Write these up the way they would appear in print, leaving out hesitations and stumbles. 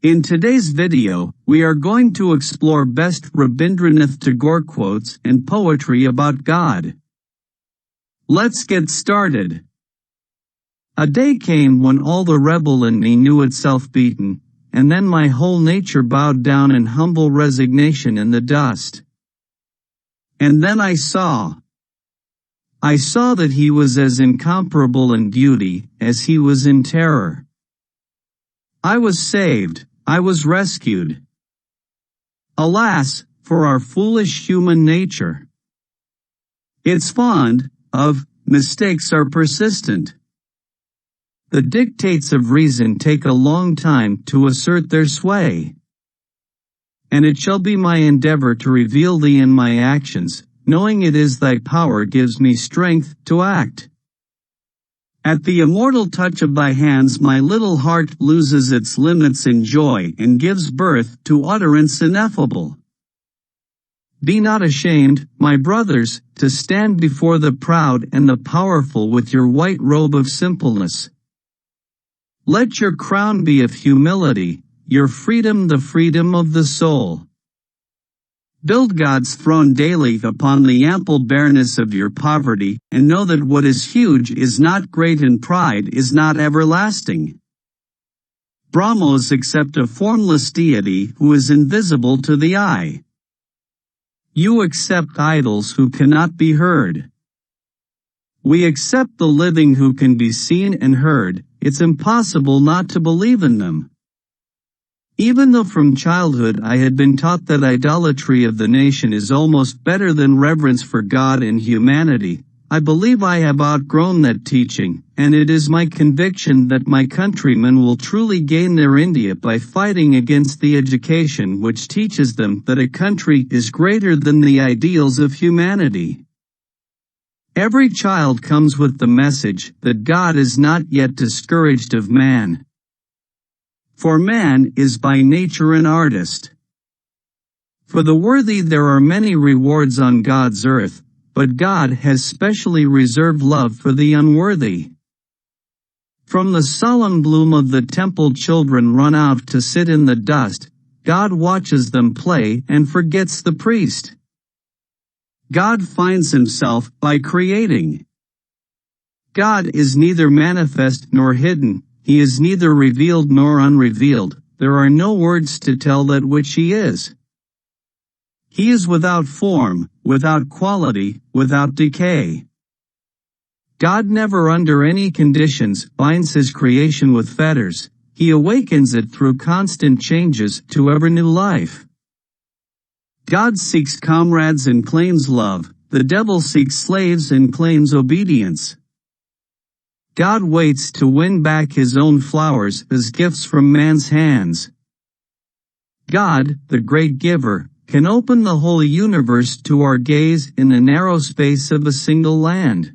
In today's video, we are going to explore best Rabindranath Tagore quotes and poetry about God. Let's get started. A day came when all the rebel in me knew itself beaten, and then my whole nature bowed down in humble resignation in the dust. And then I saw that he was as incomparable in beauty as he was in terror. I was saved, I was rescued. Alas, for our foolish human nature. It's fond of mistakes are persistent. The dictates of reason take a long time to assert their sway. And it shall be my endeavor to reveal thee in my actions, knowing it is thy power gives me strength to act. At the immortal touch of thy hands my little heart loses its limits in joy and gives birth to utterance ineffable. Be not ashamed, my brothers, to stand before the proud and the powerful with your white robe of simpleness. Let your crown be of humility, your freedom the freedom of the soul. Build God's throne daily upon the ample bareness of your poverty, and know that what is huge is not great and pride is not everlasting. Brahmos accept a formless deity who is invisible to the eye. You accept idols who cannot be heard. We accept the living who can be seen and heard. It's impossible not to believe in them. Even though from childhood I had been taught that idolatry of the nation is almost better than reverence for God and humanity, I believe I have outgrown that teaching, and it is my conviction that my countrymen will truly gain their India by fighting against the education which teaches them that a country is greater than the ideals of humanity. Every child comes with the message that God is not yet discouraged of man. For man is by nature an artist. For the worthy there are many rewards on God's earth, but God has specially reserved love for the unworthy. From the solemn bloom of the temple children run out to sit in the dust, God watches them play and forgets the priest. God finds himself by creating. God is neither manifest nor hidden. He is neither revealed nor unrevealed. There are no words to tell that which he is. He is without form, without quality, without decay. God never under any conditions binds his creation with fetters. He awakens it through constant changes to ever new life. God seeks comrades and claims love. The devil seeks slaves and claims obedience. God waits to win back his own flowers as gifts from man's hands. God, the great giver, can open the whole universe to our gaze in the narrow space of a single land.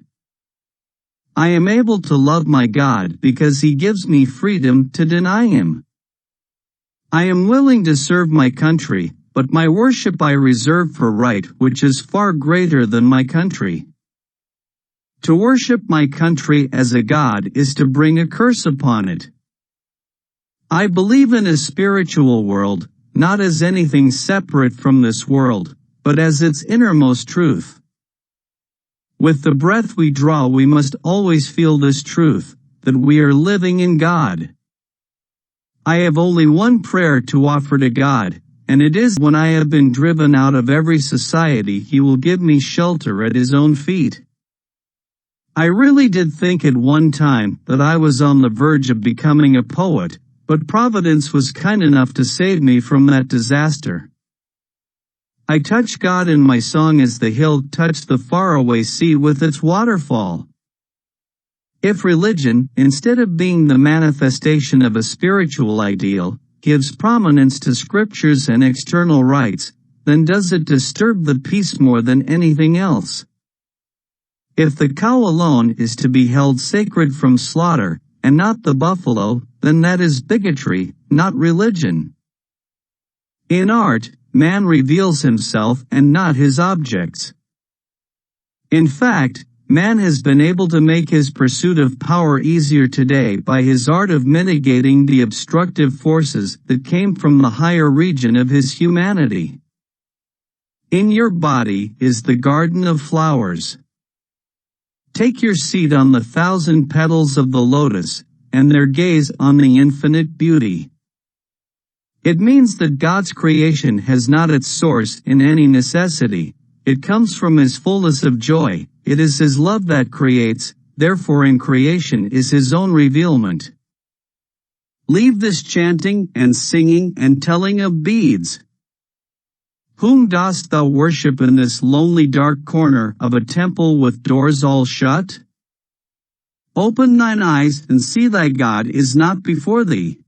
I am able to love my God because he gives me freedom to deny him. I am willing to serve my country, but my worship I reserve for right which is far greater than my country. To worship my country as a god is to bring a curse upon it. I believe in a spiritual world, not as anything separate from this world, but as its innermost truth. With the breath we draw we must always feel this truth, that we are living in God. I have only one prayer to offer to God, and it is when I have been driven out of every society he will give me shelter at his own feet. I really did think at one time that I was on the verge of becoming a poet, but Providence was kind enough to save me from that disaster. I touch God in my song as the hill touched the faraway sea with its waterfall. If religion, instead of being the manifestation of a spiritual ideal, gives prominence to scriptures and external rites, then does it disturb the peace more than anything else? If the cow alone is to be held sacred from slaughter, and not the buffalo, then that is bigotry, not religion. In art, man reveals himself and not his objects. In fact, Man has been able to make his pursuit of power easier today by his art of mitigating the obstructive forces that came from the higher region of his humanity. In your body is the garden of flowers. Take your seat on the 1,000 petals of the lotus, and their gaze on the infinite beauty. It means that God's creation has not its source in any necessity. It comes from His fullness of joy. It is His love that creates, therefore in creation is His own revealment. Leave this chanting and singing and telling of beads. Whom dost thou worship in this lonely dark corner of a temple with doors all shut? Open thine eyes and see thy God is not before thee.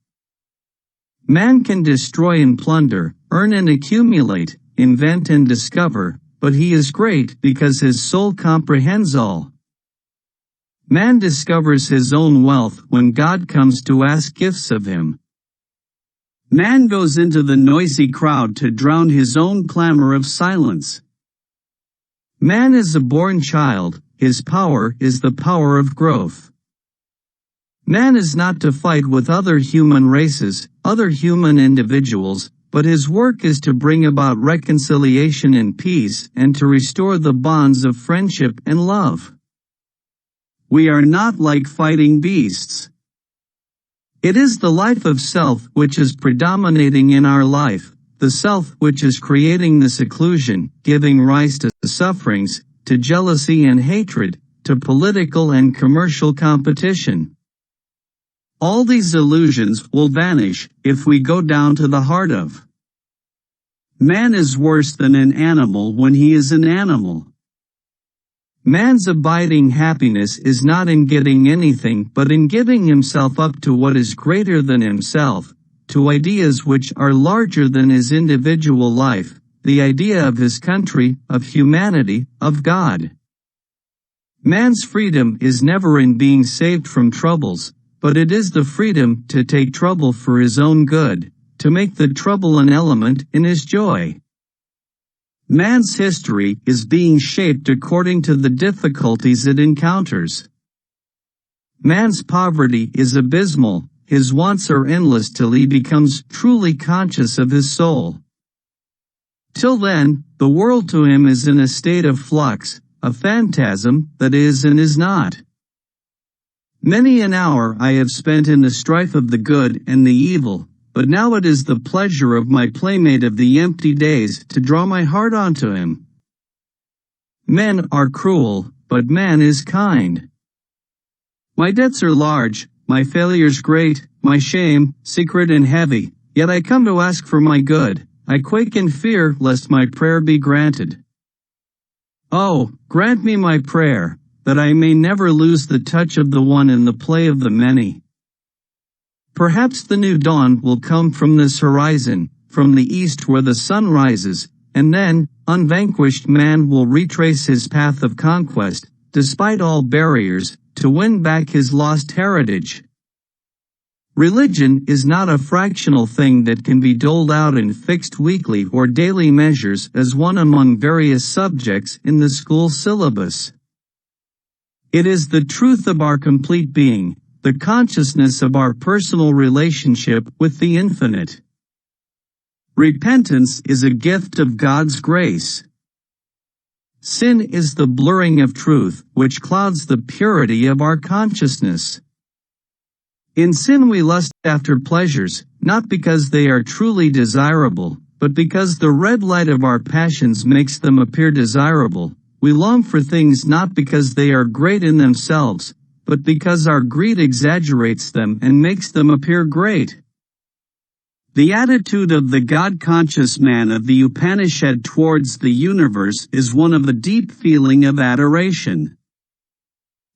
Man can destroy and plunder, earn and accumulate, invent and discover, but he is great because his soul comprehends all. Man discovers his own wealth when God comes to ask gifts of him. Man goes into the noisy crowd to drown his own clamor of silence. Man is a born child, his power is the power of growth. Man is not to fight with other human races, other human individuals, but his work is to bring about reconciliation and peace and to restore the bonds of friendship and love. We are not like fighting beasts. It is the life of self which is predominating in our life, the self which is creating the seclusion, giving rise to sufferings, to jealousy and hatred, to political and commercial competition. All these illusions will vanish if we go down to the heart of. Man is worse than an animal when he is an animal. Man's abiding happiness is not in getting anything but in giving himself up to what is greater than himself, to ideas which are larger than his individual life, the idea of his country, of humanity, of God. Man's freedom is never in being saved from troubles, but it is the freedom to take trouble for his own good, to make the trouble an element in his joy. Man's history is being shaped according to the difficulties it encounters. Man's poverty is abysmal, his wants are endless till he becomes truly conscious of his soul. Till then, the world to him is in a state of flux, a phantasm that is and is not. Many an hour I have spent in the strife of the good and the evil, but now it is the pleasure of my playmate of the empty days to draw my heart onto him. Men are cruel, but man is kind. My debts are large, my failures great, my shame, secret and heavy, yet I come to ask for my good, I quake in fear lest my prayer be granted. Oh, grant me my prayer, that I may never lose the touch of the one in the play of the many. Perhaps the new dawn will come from this horizon, from the east where the sun rises, and then, unvanquished man will retrace his path of conquest, despite all barriers, to win back his lost heritage. Religion is not a fractional thing that can be doled out in fixed weekly or daily measures as one among various subjects in the school syllabus. It is the truth of our complete being, the consciousness of our personal relationship with the infinite. Repentance is a gift of God's grace. Sin is the blurring of truth, which clouds the purity of our consciousness. In sin we lust after pleasures, not because they are truly desirable, but because the red light of our passions makes them appear desirable. We long for things not because they are great in themselves, but because our greed exaggerates them and makes them appear great. The attitude of the God-conscious man of the Upanishad towards the universe is one of a deep feeling of adoration.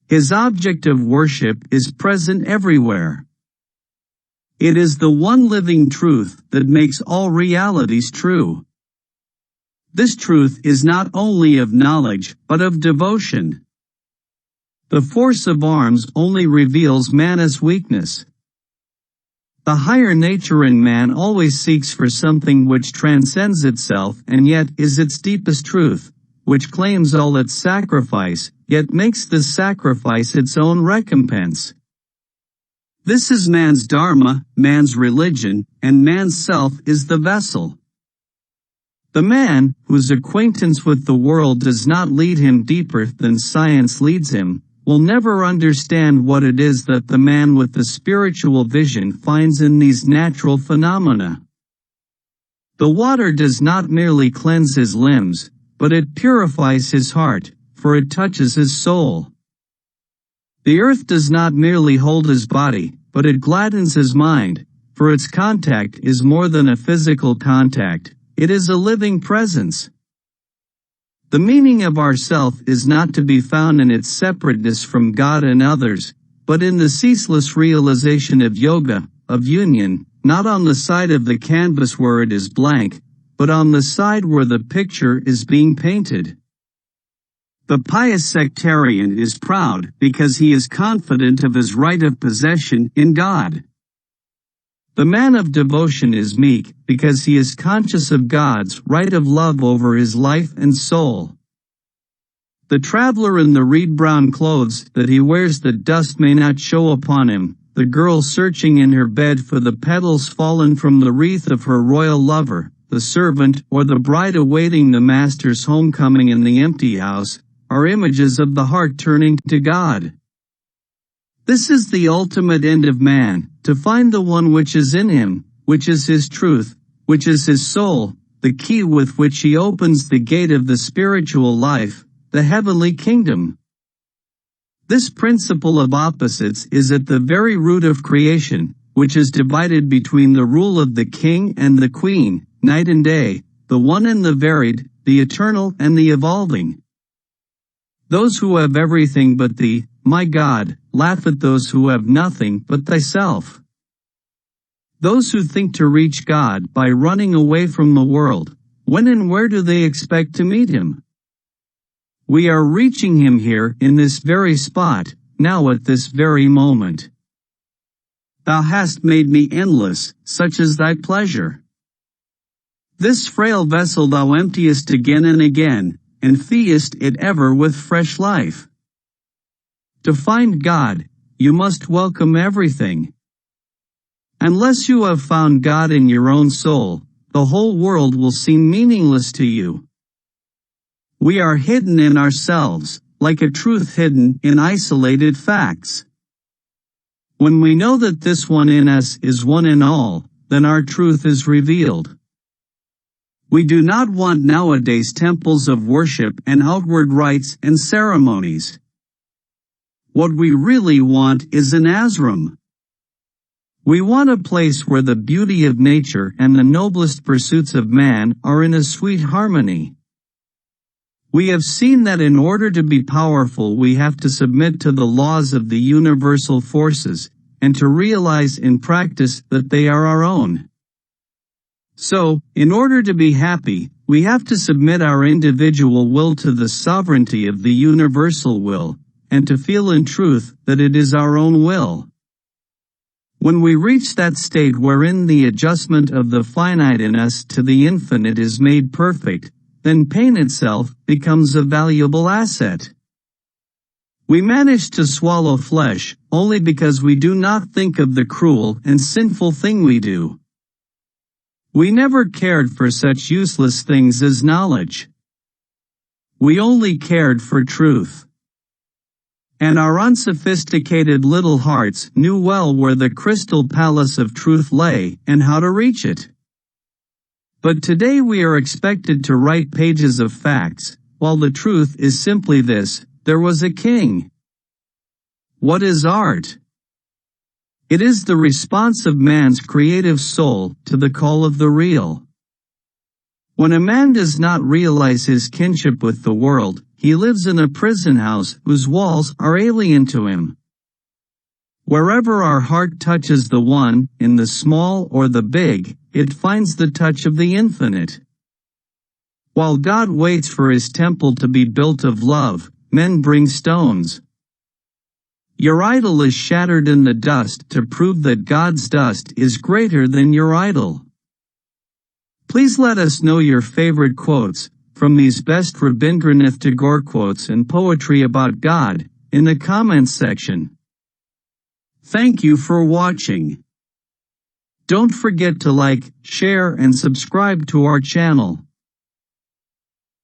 His object of worship is present everywhere. It is the one living truth that makes all realities true. This truth is not only of knowledge, but of devotion. The force of arms only reveals man's weakness. The higher nature in man always seeks for something which transcends itself and yet is its deepest truth, which claims all its sacrifice, yet makes the sacrifice its own recompense. This is man's dharma, man's religion, and man's self is the vessel. The man, whose acquaintance with the world does not lead him deeper than science leads him, will never understand what it is that the man with the spiritual vision finds in these natural phenomena. The water does not merely cleanse his limbs, but it purifies his heart, for it touches his soul. The earth does not merely hold his body, but it gladdens his mind, for its contact is more than a physical contact, it is a living presence. The meaning of ourself is not to be found in its separateness from God and others, but in the ceaseless realization of yoga, of union, not on the side of the canvas where it is blank, but on the side where the picture is being painted. The pious sectarian is proud because he is confident of his right of possession in God. The man of devotion is meek because he is conscious of God's right of love over his life and soul. The traveler in the reed-brown clothes that he wears that dust may not show upon him, the girl searching in her bed for the petals fallen from the wreath of her royal lover, the servant or the bride awaiting the master's homecoming in the empty house, are images of the heart turning to God. This is the ultimate end of man, to find the one which is in him, which is his truth, which is his soul, the key with which he opens the gate of the spiritual life, the heavenly kingdom. This principle of opposites is at the very root of creation, which is divided between the rule of the king and the queen, night and day, the one and the varied, the eternal and the evolving. Those who have everything but thee, my God, laugh at those who have nothing but thyself. Those who think to reach God by running away from the world, when and where do they expect to meet him? We are reaching him here in this very spot, now at this very moment. Thou hast made me endless, such is thy pleasure. This frail vessel thou emptiest again and again, and feedest it ever with fresh life. To find God, you must welcome everything. Unless you have found God in your own soul, the whole world will seem meaningless to you. We are hidden in ourselves, like a truth hidden in isolated facts. When we know that this one in us is one in all, then our truth is revealed. We do not want nowadays temples of worship and outward rites and ceremonies. What we really want is an ashram. We want a place where the beauty of nature and the noblest pursuits of man are in a sweet harmony. We have seen that in order to be powerful we have to submit to the laws of the universal forces, and to realize in practice that they are our own. So, in order to be happy, we have to submit our individual will to the sovereignty of the universal will, and to feel in truth that it is our own will. When we reach that state wherein the adjustment of the finite in us to the infinite is made perfect, then pain itself becomes a valuable asset. We manage to swallow flesh only because we do not think of the cruel and sinful thing we do. We never cared for such useless things as knowledge. We only cared for truth. And our unsophisticated little hearts knew well where the crystal palace of truth lay and how to reach it. But today we are expected to write pages of facts, while the truth is simply this: there was a king. What is art? It is the response of man's creative soul to the call of the real. When a man does not realize his kinship with the world, he lives in a prison house whose walls are alien to him. Wherever our heart touches the one, in the small or the big, it finds the touch of the infinite. While God waits for his temple to be built of love, men bring stones. Your idol is shattered in the dust to prove that God's dust is greater than your idol. Please let us know your favorite quotes, from these best Rabindranath Tagore quotes and poetry about God in the comments section. Thank you for watching. Don't forget to like, share and subscribe to our channel.